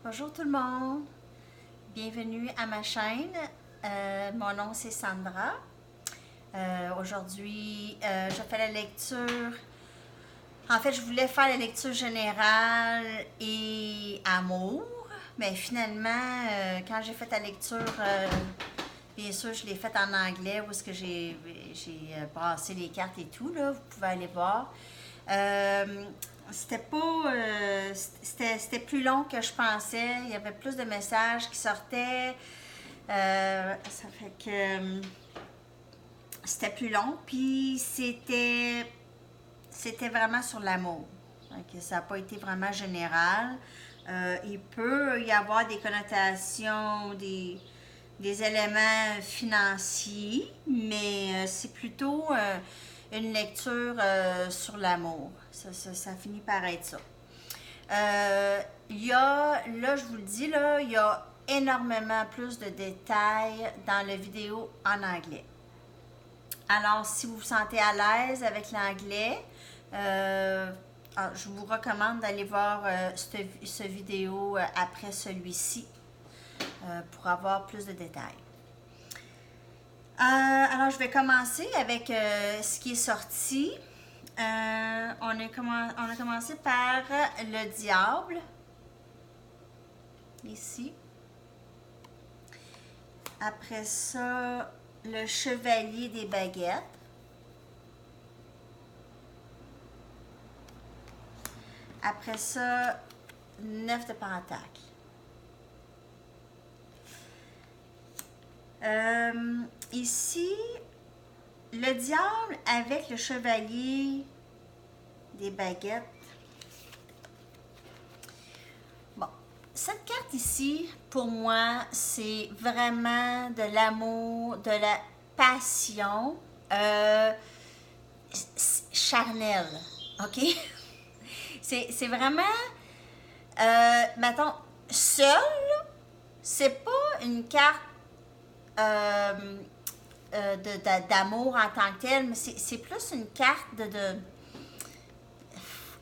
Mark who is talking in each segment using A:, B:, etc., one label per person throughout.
A: Bonjour tout le monde, bienvenue à ma chaîne. Mon nom c'est Sandra. Aujourd'hui, je fais la lecture. En fait, je voulais faire la lecture générale et amour, mais finalement, quand j'ai fait la lecture, bien sûr, je l'ai faite en anglais où est-ce que j'ai brassé les cartes et tout, là, vous pouvez aller voir. C'était pas. C'était plus long que je pensais. Il y avait plus de messages qui sortaient. Ça fait que c'était plus long. Puis c'était vraiment sur l'amour. Donc, ça n'a pas été vraiment général. Il peut y avoir des connotations, des éléments financiers, mais c'est plutôt une lecture sur l'amour. Ça finit par être ça. Il y a, là je vous le dis, là, il y a énormément plus de détails dans la vidéo en anglais. Alors, si vous vous sentez à l'aise avec l'anglais, je vous recommande d'aller voir ce vidéo après celui-ci pour avoir plus de détails. Alors, je vais commencer avec ce qui est sorti. On a commencé par le diable, ici. Après ça, le chevalier des baguettes. Après ça, 9 de pentacles. Ici, le diable avec le chevalier des baguettes. Bon, cette carte ici, pour moi, c'est vraiment de l'amour, de la passion charnelle, ok? C'est vraiment, mettons, seul, c'est pas une carte d'amour en tant que tel, mais c'est plus une carte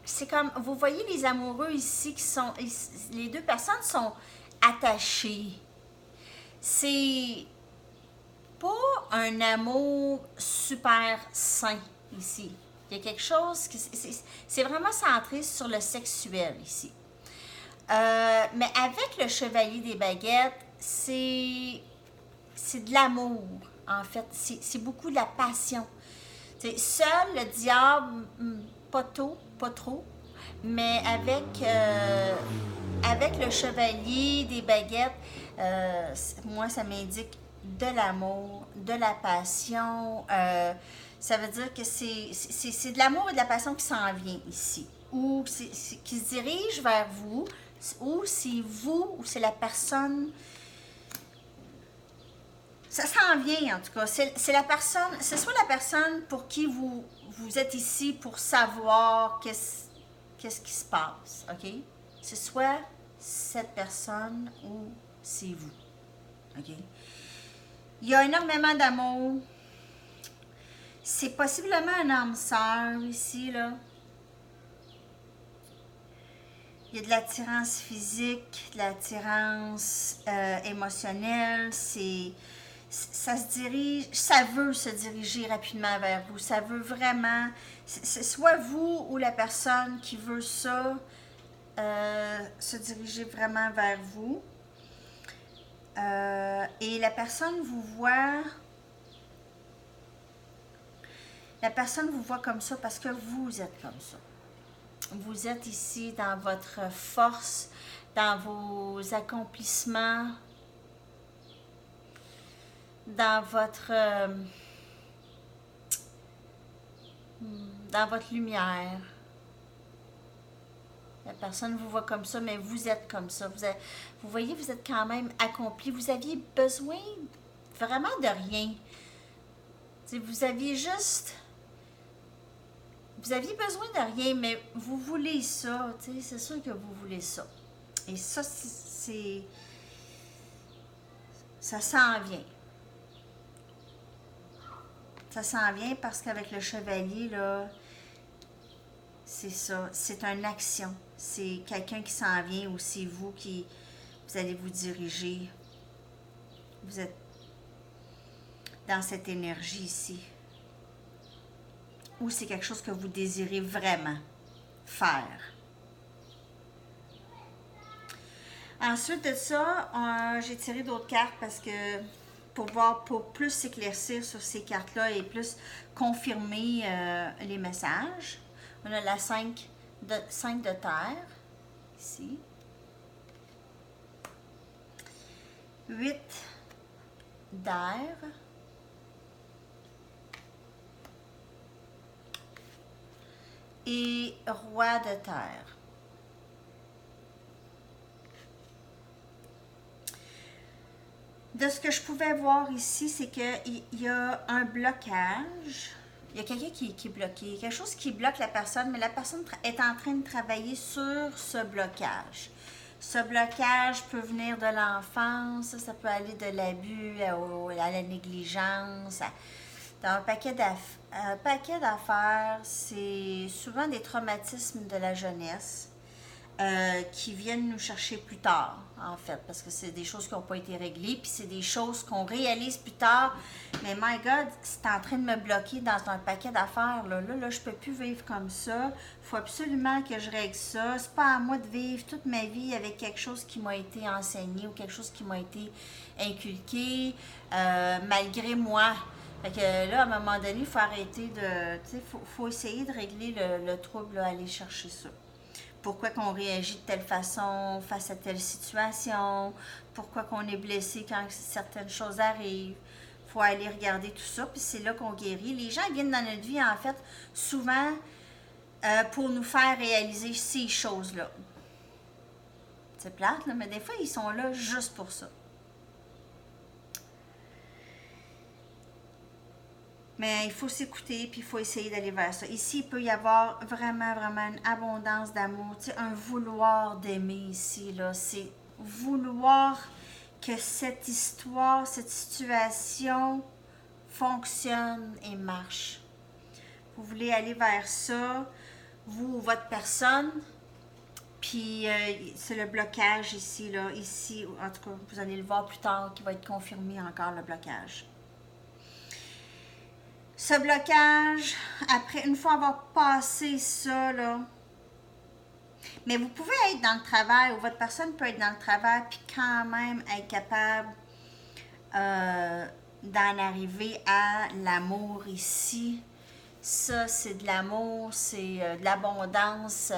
A: c'est comme, vous voyez les amoureux ici qui sont, les deux personnes sont attachées. C'est pas un amour super sain ici. Il y a quelque chose qui, c'est vraiment centré sur le sexuel ici. Mais avec le chevalier des baguettes, c'est de l'amour, en fait. C'est beaucoup de la passion. T'sais, seul, le diable, pas trop, mais avec le chevalier des baguettes, moi, ça m'indique de l'amour, de la passion. Ça veut dire que c'est de l'amour et de la passion qui s'en vient ici. Ou qui se dirige vers vous, ou c'est vous, ou c'est la personne. Ça s'en vient en tout cas. C'est la personne, c'est soit la personne pour qui vous êtes ici pour savoir qu'est-ce qui se passe, ok? C'est soit cette personne ou c'est vous, ok? Il y a énormément d'amour. C'est possiblement un âme sœur ici, là. Il y a de l'attirance physique, de l'attirance émotionnelle. Ça se dirige, ça veut se diriger rapidement vers vous. Ça veut vraiment, c'est soit vous ou la personne qui veut ça se diriger vraiment vers vous. Et la personne vous voit comme ça parce que vous êtes comme ça. Vous êtes ici dans votre force, dans vos accomplissements, dans votre lumière. La personne vous voit comme ça, mais vous êtes comme ça. Vous voyez, vous êtes quand même accompli. Vous aviez besoin vraiment de rien. T'sais, vous aviez besoin de rien, mais vous voulez ça. C'est sûr que vous voulez ça. Et ça, ça s'en vient. Ça s'en vient parce qu'avec le chevalier, là, c'est ça. C'est une action. c'est quelqu'un qui s'en vient ou c'est vous qui vous allez vous diriger. Vous êtes dans cette énergie ici. Ou c'est quelque chose que vous désirez vraiment faire. Ensuite de ça, j'ai tiré d'autres cartes parce que pour plus s'éclaircir sur ces cartes-là et plus confirmer les messages. On a la 5 de terre, ici. 8 d'air. Et roi de terre. De ce que je pouvais voir ici, c'est qu'il y a un blocage. Il y a quelqu'un qui est bloqué. Quelque chose qui bloque la personne, mais la personne est en train de travailler sur ce blocage. Ce blocage peut venir de l'enfance, ça peut aller de l'abus à la négligence, dans un paquet d'affaires. C'est souvent des traumatismes de la jeunesse. Qui viennent nous chercher plus tard, en fait, parce que c'est des choses qui n'ont pas été réglées, puis c'est des choses qu'on réalise plus tard. Mais my God, c'est en train de me bloquer dans un paquet d'affaires. Là, je peux plus vivre comme ça. Il faut absolument que je règle ça. C'est pas à moi de vivre toute ma vie avec quelque chose qui m'a été enseigné ou quelque chose qui m'a été inculqué, malgré moi. Fait que là, à un moment donné, il faut arrêter de... Tu sais, faut essayer de régler le trouble, là, aller chercher ça. Pourquoi qu'on réagit de telle façon face à telle situation, pourquoi qu'on est blessé quand certaines choses arrivent. Il faut aller regarder tout ça, puis c'est là qu'on guérit. Les gens viennent dans notre vie, en fait, souvent pour nous faire réaliser ces choses-là. C'est plate, là, mais des fois, ils sont là juste pour ça. Mais il faut s'écouter, puis il faut essayer d'aller vers ça. Ici, il peut y avoir vraiment, vraiment une abondance d'amour, tu sais, un vouloir d'aimer ici, là. C'est vouloir que cette histoire, cette situation fonctionne et marche. Vous voulez aller vers ça, vous ou votre personne, puis c'est le blocage ici, là. Ici, en tout cas, vous allez le voir plus tard, qui va être confirmé encore, le blocage. Ce blocage, après, une fois avoir passé ça, là, mais vous pouvez être dans le travail, ou votre personne peut être dans le travail, puis quand même être capable d'en arriver à l'amour ici. Ça, c'est de l'amour, c'est de l'abondance,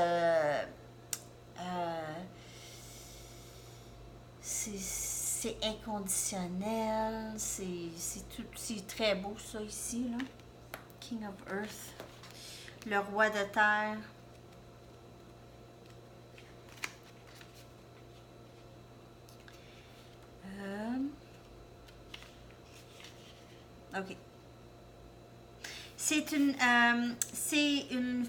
A: c'est inconditionnel, c'est très beau ça ici, là. King of Earth, le roi de terre. OK. C'est une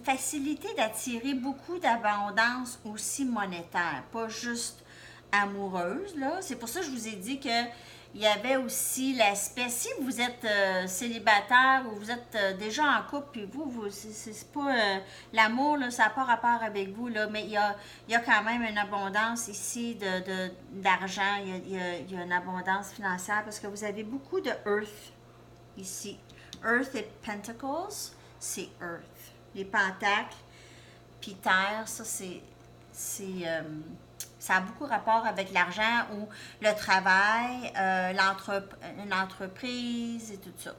A: facilité d'attirer beaucoup d'abondance aussi monétaire, pas juste amoureuse, là. C'est pour ça que je vous ai dit que il y avait aussi l'aspect, si vous êtes célibataire ou vous êtes déjà en couple, puis c'est pas l'amour, là, ça n'a pas rapport avec vous, là, mais il y a quand même une abondance ici d'argent, il y a une abondance financière parce que vous avez beaucoup de Earth ici. Earth et Pentacles, c'est Earth. Les pentacles, puis Terre, ça ça a beaucoup rapport avec l'argent ou le travail, une entreprise et tout ça.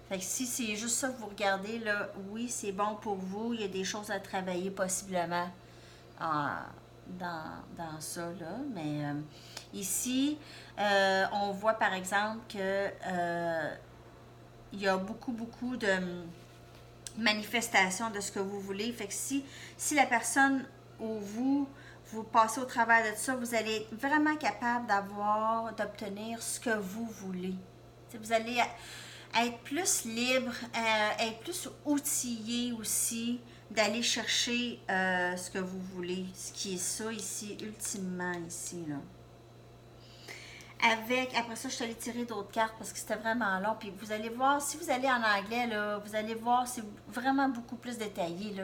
A: Fait que si c'est juste ça que vous regardez, là, oui, c'est bon pour vous. Il y a des choses à travailler possiblement dans ça, là. Mais ici, on voit par exemple que il y a beaucoup de manifestations de ce que vous voulez. Fait que si la personne ou vous passez au travers de ça, vous allez être vraiment capable d'obtenir ce que vous voulez. T'sais, vous allez être plus libre, être plus outillé aussi, d'aller chercher ce que vous voulez, ce qui est ça ici, ultimement ici, là. Après ça, je suis allée tirer d'autres cartes parce que c'était vraiment long. Puis vous allez voir, si vous allez en anglais, là, vous allez voir, c'est vraiment beaucoup plus détaillé.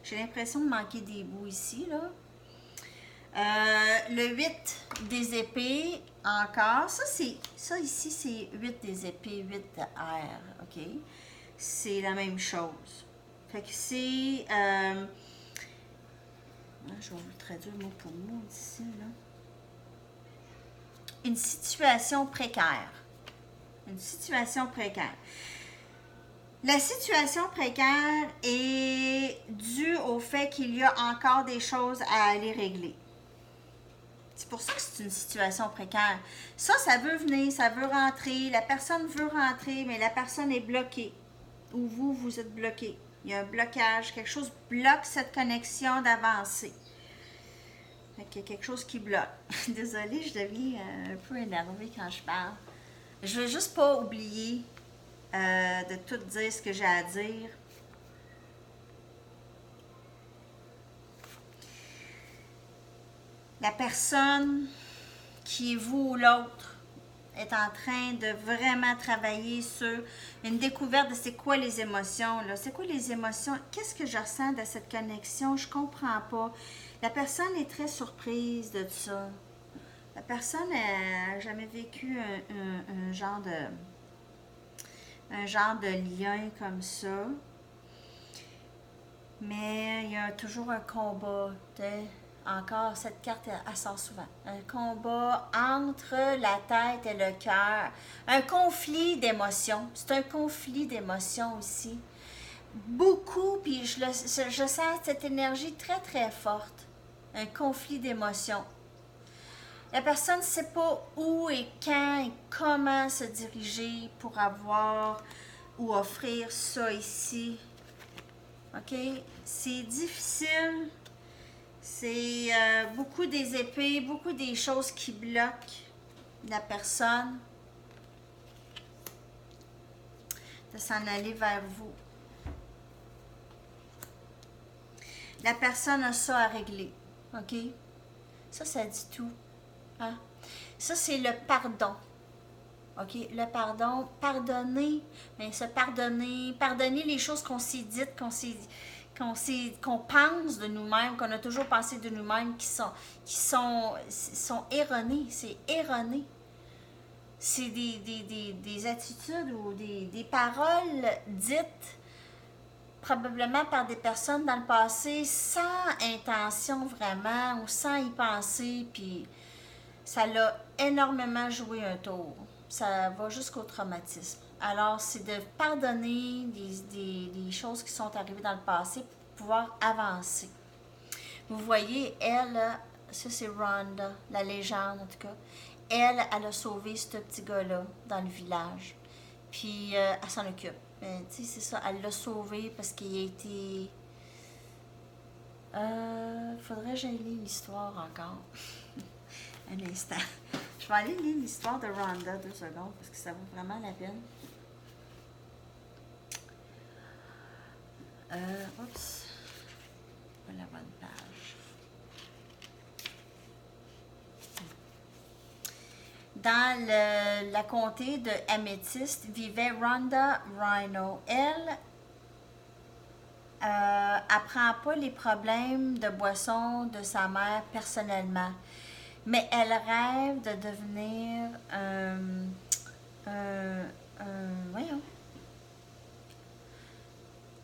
A: J'ai l'impression de manquer des bouts ici. Là. Le 8 des épées, encore. Ça ici, c'est 8 des épées, 8 de R. OK? C'est la même chose. Fait que c'est... je vais vous le traduire mot pour mot ici, là. Une situation précaire. Une situation précaire. La situation précaire est due au fait qu'il y a encore des choses à aller régler. C'est pour ça que c'est une situation précaire. Ça veut venir, ça veut rentrer, la personne veut rentrer, mais la personne est bloquée. Ou vous êtes bloqué. Il y a un blocage, quelque chose bloque cette connexion d'avancer. Fait qu'il y a quelque chose qui bloque. Désolée, je deviens un peu énervée quand je parle. Je veux juste pas oublier de tout dire ce que j'ai à dire. La personne qui est vous ou l'autre est en train de vraiment travailler sur une découverte de c'est quoi les émotions, là. C'est quoi les émotions? Qu'est-ce que je ressens de cette connexion? Je comprends pas. La personne est très surprise de ça. La personne n'a jamais vécu un genre de lien comme ça. Mais il y a toujours un combat. Encore, cette carte, elle sort souvent. Un combat entre la tête et le cœur. Un conflit d'émotions. C'est un conflit d'émotions aussi. Beaucoup, puis je sens cette énergie très, très forte. Un conflit d'émotions. La personne ne sait pas où et quand et comment se diriger pour avoir ou offrir ça ici. OK? C'est difficile. C'est beaucoup des épées, beaucoup des choses qui bloquent la personne de s'en aller vers vous. La personne a ça à régler. OK? Ça dit tout. Hein? Ça, c'est le pardon. OK? Le pardon, pardonner, mais se pardonner les choses qu'on s'est dites, qu'on pense de nous-mêmes, qu'on a toujours pensé de nous-mêmes, qui sont erronées. C'est erroné. C'est des attitudes ou des paroles dites probablement par des personnes dans le passé sans intention vraiment ou sans y penser, puis ça l'a énormément joué un tour. Ça va jusqu'au traumatisme. Alors, c'est de pardonner des choses qui sont arrivées dans le passé pour pouvoir avancer. Vous voyez, elle, ça c'est Rhonda, la légende en tout cas. Elle a sauvé ce petit gars-là dans le village. Puis, elle s'en occupe. Tu sais, c'est ça, elle l'a sauvé parce qu'il a été... faudrait que j'aille lire l'histoire encore. Un instant. Je vais aller lire l'histoire de Rhonda 2 secondes parce que ça vaut vraiment la peine. Oups. Pas la bonne page. Dans la comté de Améthyste vivait Rhonda Rhino. Elle apprend pas les problèmes de boisson de sa mère personnellement. Mais elle rêve de devenir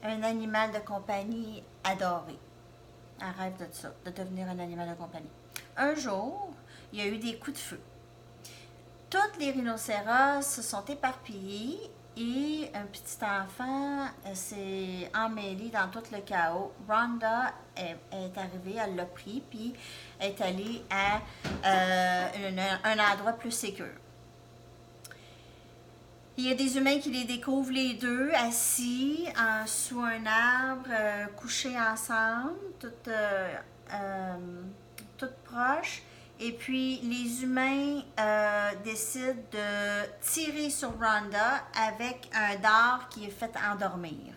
A: un animal de compagnie adoré. Elle rêve de ça, de devenir un animal de compagnie. Un jour, il y a eu des coups de feu. Toutes les rhinocéros se sont éparpillés et un petit enfant s'est emmêlé dans tout le chaos. Rhonda est arrivée, elle l'a pris, puis est allée à un endroit plus sécure. Il y a des humains qui les découvrent les deux, assis sous un arbre, couchés ensemble, toutes proches. Et puis, les humains décident de tirer sur Rhonda avec un dard qui est fait endormir.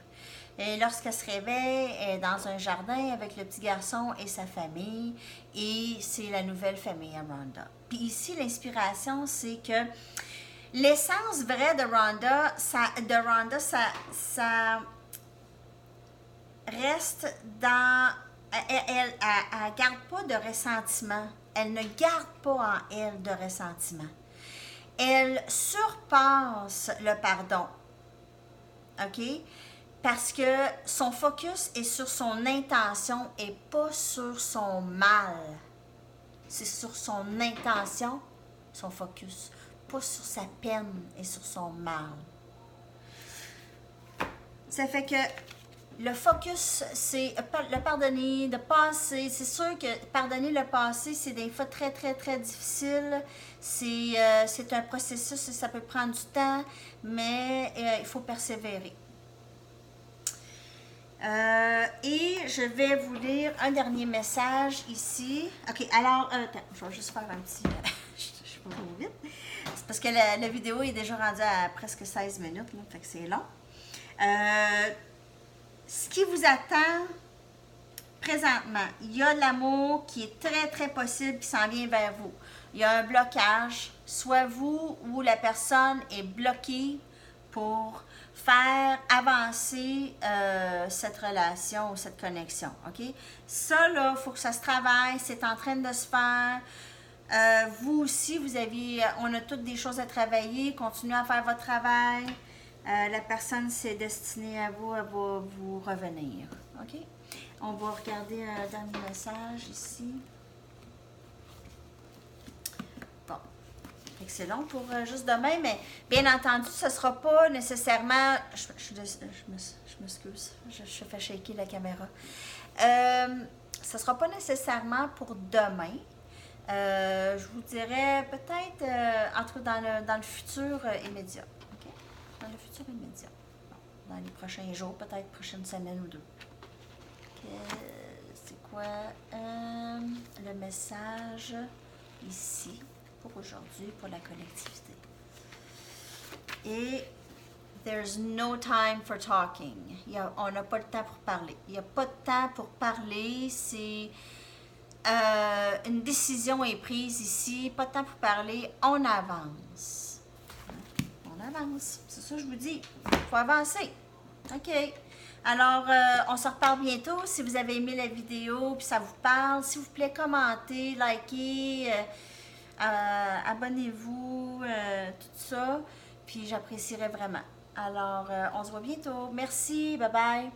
A: Et lorsqu'elle se réveille, elle est dans un jardin avec le petit garçon et sa famille. Et c'est la nouvelle famille à Rhonda. Puis ici, l'inspiration, c'est que l'essence vraie de Rhonda, ça reste dans... Elle ne garde pas de ressentiment. Elle ne garde pas en elle de ressentiment. Elle surpasse le pardon. OK? Parce que son focus est sur son intention et pas sur son mal. C'est sur son intention, son focus, pas sur sa peine et sur son mal. Ça fait que le focus, c'est le pardonner, de passer. C'est sûr que pardonner le passé, c'est des fois très, très, très difficile. C'est un processus et ça peut prendre du temps, mais il faut persévérer. Et je vais vous lire un dernier message ici. OK, alors, attends, je vais juste faire un petit... je vais pas trop vite. C'est parce que la vidéo est déjà rendue à presque 16 minutes, là, fait que c'est long. Ce qui vous attend présentement, il y a l'amour qui est très, très possible qui s'en vient vers vous. Il y a un blocage, soit vous ou la personne est bloquée pour faire avancer cette relation ou cette connexion, OK? Ça, là, il faut que ça se travaille, c'est en train de se faire. Vous aussi, on a toutes des choses à travailler, continuez à faire votre travail. La personne, c'est destiné à vous, elle va vous revenir, OK? On va regarder un dernier message ici. Bon. Fait que c'est long pour juste demain, mais bien entendu, ce ne sera pas nécessairement... Je m'excuse, je fais shaker la caméra. Ce ne sera pas nécessairement pour demain. Je vous dirais peut-être dans le futur immédiat. Okay? Dans le futur immédiat. Bon, dans les prochains jours, peut-être prochaine semaine ou deux. C'est quoi le message ici pour aujourd'hui, pour la collectivité? Et there's no time for talking. On n'a pas le temps pour parler. Il n'y a pas de temps pour parler. C'est une décision est prise ici. Pas de temps pour parler. On avance. On avance. C'est ça que je vous dis. Il faut avancer. OK. Alors, on se reparle bientôt. Si vous avez aimé la vidéo puis ça vous parle, s'il vous plaît, commentez, likez, abonnez-vous, tout ça. Puis j'apprécierais vraiment. Alors, on se voit bientôt. Merci. Bye bye.